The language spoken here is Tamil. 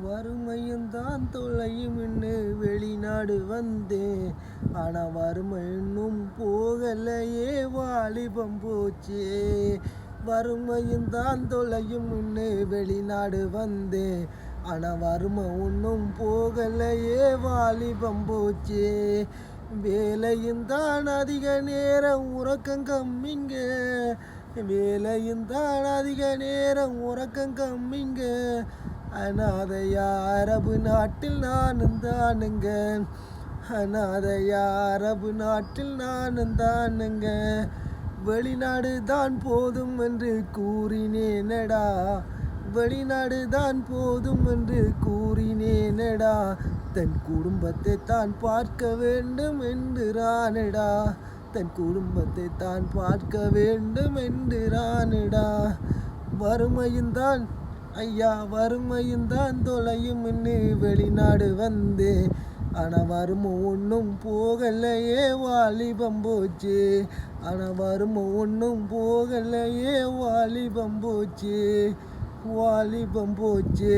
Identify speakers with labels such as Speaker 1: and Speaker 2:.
Speaker 1: வறுமையும் தான் தொலையும் என்று வெளிநாடு வந்தேன். ஆனா வறுமை இன்னும் போகலையே, வாலிபம் போச்சே. வறுமையும் தான் தொலையும் என்று வெளிநாடு வந்தேன். ஆனா வறுமை ஒன்றும் போகலையே, வாலிபம் போச்சே. வேலையும் தான் அதிக நேரம் உறக்கம் கம்மிங்க. வேலையும் தான் அதிக நேரம் உறக்கம் கம்மிங்க. அனாதையா அரபு நாட்டில் நானும் தானுங்க. அனாதையா அரபு நாட்டில் நானும் தானுங்க. வெளிநாடு தான் போதும் என்று கூறினேனடா. வெளிநாடு தான் போதும் என்று கூறினேனடா. தன் குடும்பத்தை தான் பார்க்க வேண்டும் என்றானடா. தன் குடும்பத்தை தான் பார்க்க வேண்டும் என்றானடா. வறுமையும் தான் ஐயா, வறுமையும் தான் தொலையும் என்று வெளிநாடு வந்தேன். ஆனா வறுமை ஒன்றும் போகலையே, வாலிபம் போச்சு. ஆனா வறுமை ஒன்றும் போகலையே, வாலிபம் போச்சு. வாலிபம் போச்சு.